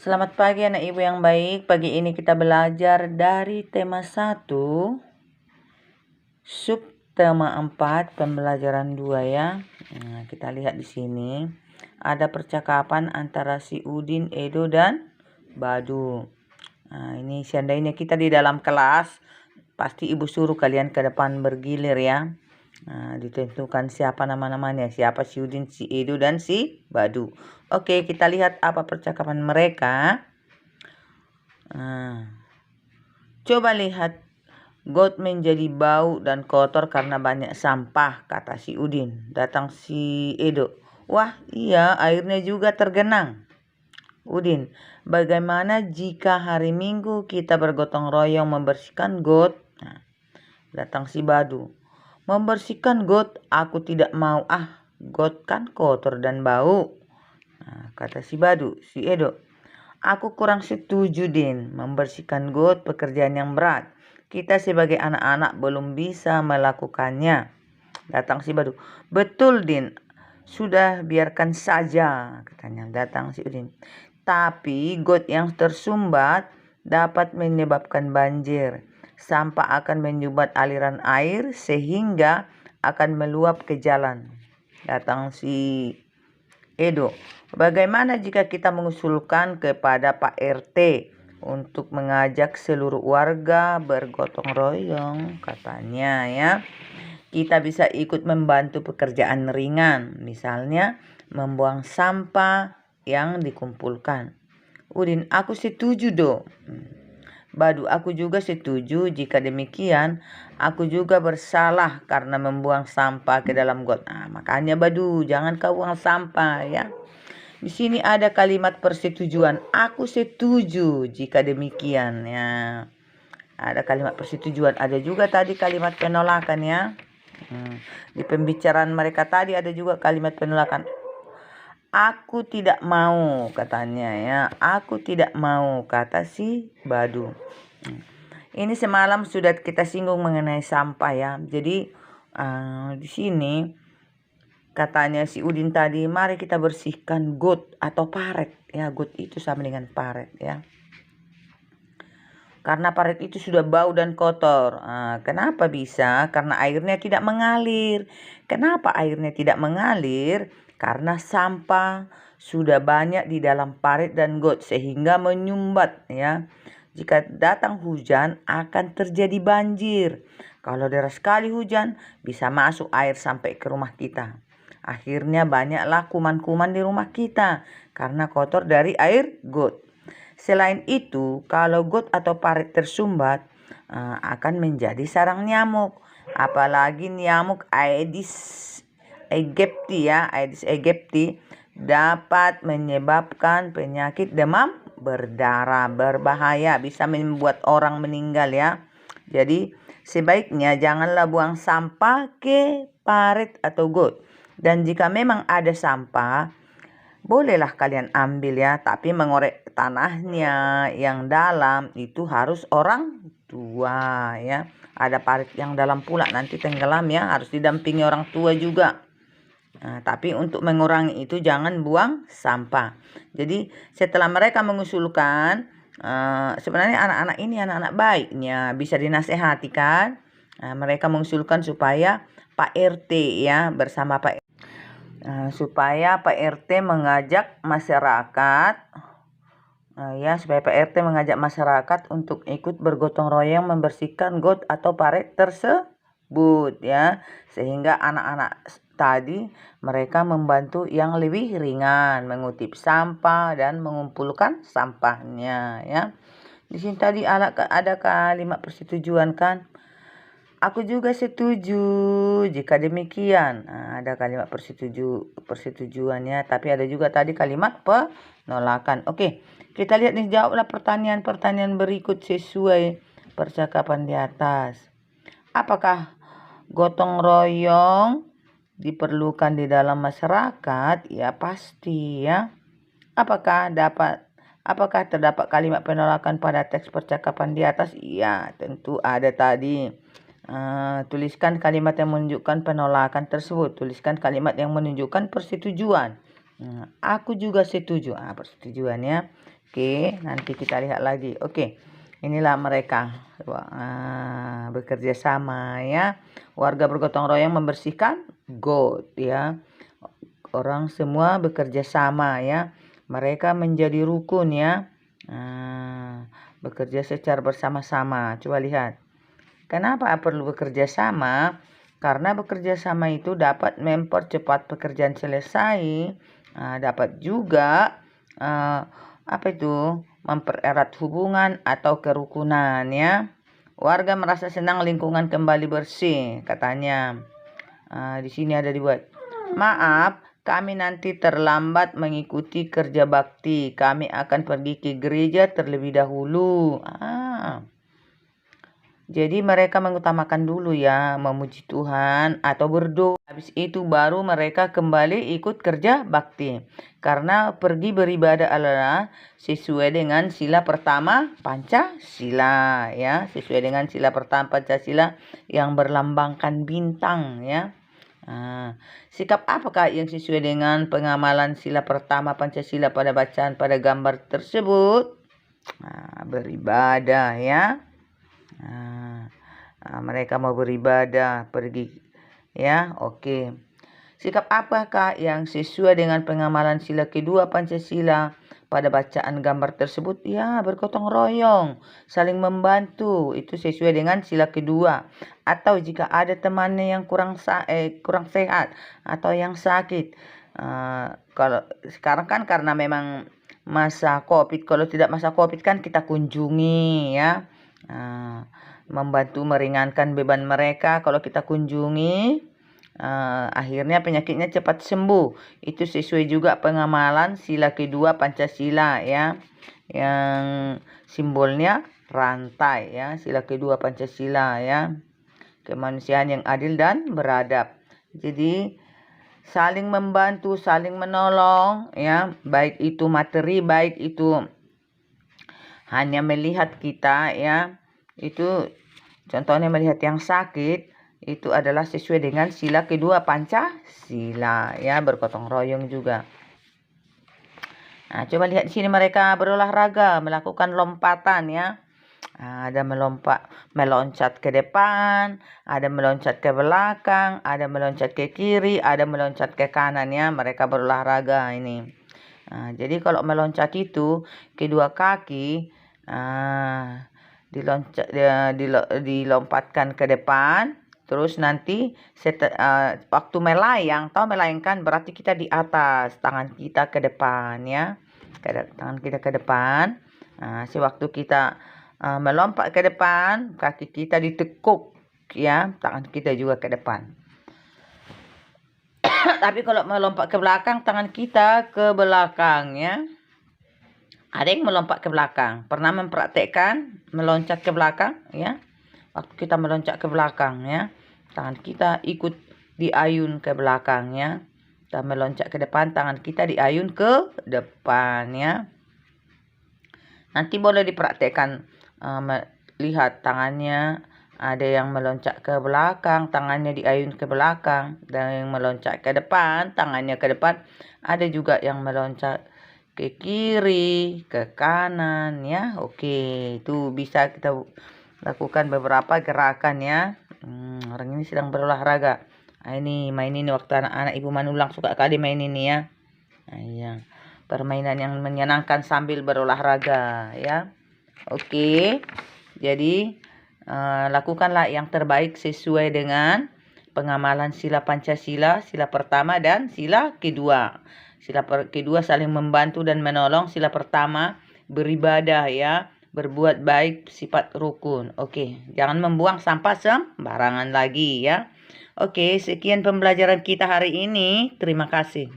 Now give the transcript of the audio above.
Selamat pagi anak ibu yang baik. Pagi ini kita belajar dari tema 1, subtema 4, pembelajaran 2 ya. Nah, kita lihat di sini ada percakapan antara si Udin, Edo dan Badu. Nah, ini seandainya kita di dalam kelas, pasti ibu suruh kalian ke depan bergilir ya. Nah, ditentukan siapa nama-namanya, siapa si Udin, si Edo, dan si Badu. Oke, kita lihat apa percakapan mereka. Coba lihat, got menjadi bau dan kotor karena banyak sampah, kata si Udin. Datang si Edo. Wah iya, airnya juga tergenang. Udin, bagaimana jika hari Minggu kita bergotong royong membersihkan got? Nah, datang si Badu. Membersihkan got, aku tidak mau. Got kan kotor dan bau. Nah, kata si Badu, si Edo. Aku kurang setuju, Din. Membersihkan got pekerjaan yang berat. Kita sebagai anak-anak belum bisa melakukannya. Datang si Badu. Betul, Din. Sudah biarkan saja, katanya. Datang si Udin. Tapi got yang tersumbat dapat menyebabkan banjir. Sampah akan menyumbat aliran air sehingga akan meluap ke jalan. Datang si Edo. Bagaimana jika kita mengusulkan kepada Pak RT untuk mengajak seluruh warga bergotong royong, katanya ya. Kita bisa ikut membantu pekerjaan ringan, misalnya membuang sampah yang dikumpulkan. Udin, aku setuju dong. Badu, aku juga setuju. Jika demikian, aku juga bersalah karena membuang sampah ke dalam got. Makanya Badu, jangan kau buang sampah ya. Di sini ada kalimat persetujuan. Aku setuju jika demikian ya. Ada kalimat persetujuan. Ada juga tadi kalimat penolakan ya. Di pembicaraan mereka tadi ada juga kalimat penolakan. Aku tidak mau, katanya ya. Aku tidak mau, kata si Badu. Ini semalam sudah kita singgung mengenai sampah ya. Jadi di sini katanya si Udin tadi, mari kita bersihkan got atau paret ya. Got itu sama dengan paret ya. Karena paret itu sudah bau dan kotor. Kenapa bisa? Karena airnya tidak mengalir. Kenapa airnya tidak mengalir? Karena sampah sudah banyak di dalam paret dan got sehingga menyumbat ya. Jika datang hujan akan terjadi banjir. Kalau deras sekali hujan bisa masuk air sampai ke rumah kita. Akhirnya banyaklah kuman-kuman di rumah kita karena kotor dari air got. Selain itu, kalau got atau paret tersumbat akan menjadi sarang nyamuk. Apalagi nyamuk Aedes aegypti ya, Aedes aegypti dapat menyebabkan penyakit demam berdarah berbahaya, bisa membuat orang meninggal ya. Jadi sebaiknya janganlah buang sampah ke paret atau got. Dan jika memang ada sampah, bolehlah kalian ambil ya, tapi mengorek tanahnya yang dalam itu harus orang tua ya. Ada parit yang dalam pula nanti tenggelam ya, harus didampingi orang tua juga. Tapi untuk mengurangi itu jangan buang sampah. Jadi setelah mereka mengusulkan, sebenarnya anak-anak ini anak-anak baiknya, bisa dinasehati kan. Mereka mengusulkan supaya Pak RT ya bersama Pak supaya Pak RT mengajak masyarakat supaya Pak RT mengajak masyarakat untuk ikut bergotong royong membersihkan got atau paret tersebut ya, sehingga anak-anak tadi mereka membantu yang lebih ringan, mengutip sampah dan mengumpulkan sampahnya ya. Di sini tadi ada kalimat persetujuan kan. Aku juga setuju jika demikian. Ada kalimat persetujuannya, tapi ada juga tadi kalimat penolakan. Oke, kita lihat nih, jawablah pertanyaan-pertanyaan berikut sesuai percakapan di atas. Apakah gotong royong diperlukan di dalam masyarakat? Ya pasti ya. Apakah terdapat kalimat penolakan pada teks percakapan di atas? Iya, tentu ada tadi. Tuliskan kalimat yang menunjukkan penolakan tersebut. Tuliskan kalimat yang menunjukkan persetujuan. Aku juga setuju. Persetujuannya. Oke, nanti kita lihat lagi. Oke, inilah mereka bekerja sama ya. Warga bergotong royong membersihkan got ya. Orang semua bekerja sama ya. Mereka menjadi rukun ya. Bekerja secara bersama-sama. Coba lihat. Kenapa perlu bekerja sama? Karena bekerja sama itu dapat mempercepat pekerjaan selesai. Dapat juga mempererat hubungan atau kerukunan ya. Warga merasa senang lingkungan kembali bersih, katanya. Di sini ada dibuat. Maaf, kami nanti terlambat mengikuti kerja bakti. Kami akan pergi ke gereja terlebih dahulu. Jadi mereka mengutamakan dulu ya, memuji Tuhan atau berdoa. Habis itu baru mereka kembali ikut kerja bakti. Karena pergi beribadah adalah sesuai dengan sila pertama Pancasila ya. Sesuai dengan sila pertama Pancasila yang berlambangkan bintang ya. Sikap apakah yang sesuai dengan pengamalan sila pertama Pancasila pada bacaan pada gambar tersebut? Beribadah ya. Mereka mau beribadah, pergi ya. Oke. Sikap apakah yang sesuai dengan pengamalan sila kedua Pancasila pada bacaan gambar tersebut? Ya, bergotong royong, saling membantu. Itu sesuai dengan sila kedua. Atau jika ada temannya yang kurang sehat atau yang sakit. Kalau sekarang kan karena memang masa Covid, kalau tidak masa Covid kan kita kunjungi ya. Membantu meringankan beban mereka kalau kita kunjungi. Akhirnya penyakitnya cepat sembuh. Itu sesuai juga pengamalan sila kedua Pancasila ya, yang simbolnya rantai ya. Sila kedua Pancasila ya, kemanusiaan yang adil dan beradab. Jadi saling membantu, saling menolong ya, baik itu materi, baik itu hanya melihat kita ya. Itu contohnya melihat yang sakit, itu adalah sesuai dengan sila kedua Pancasila ya, bergotong royong juga. Coba lihat di sini mereka berolahraga, melakukan lompatan ya. Ada meloncat ke depan, ada meloncat ke belakang, ada meloncat ke kiri, ada meloncat ke kanan ya. Mereka berolahraga ini. Jadi kalau meloncat itu kedua kaki dilompatkan ke depan, terus nanti waktu melayang, melayangkan berarti kita di atas, tangan kita ke depan ya, tangan kita ke depan. Sewaktu kita melompat ke depan, kaki kita ditekuk ya, tangan kita juga ke depan. Tapi kalau melompat ke belakang, tangan kita ke belakang ya. Ada yang melompat ke belakang. Pernah mempraktekkan meloncat ke belakang ya? Waktu kita meloncat ke belakang ya, tangan kita ikut diayun ke belakang ya. Kita meloncat ke depan, tangan kita diayun ke depan ya. Nanti boleh dipraktekkan, lihat tangannya, ada yang meloncat ke belakang, tangannya diayun ke belakang, dan yang meloncat ke depan, tangannya ke depan. Ada juga yang meloncat ke kiri, ke kanan ya. Oke, itu bisa kita lakukan beberapa gerakan ya. Orang ini sedang berolahraga. Ini main ini waktu anak-anak Ibu Manulang suka kali main ini ya. Iya, permainan yang menyenangkan sambil berolahraga ya. Oke, jadi lakukanlah yang terbaik sesuai dengan pengamalan sila Pancasila, sila pertama dan sila kedua. Sila kedua saling membantu dan menolong. Sila pertama beribadah ya, berbuat baik, sifat rukun. Oke, jangan membuang sampah sembarangan lagi ya. Oke, sekian pembelajaran kita hari ini. Terima kasih.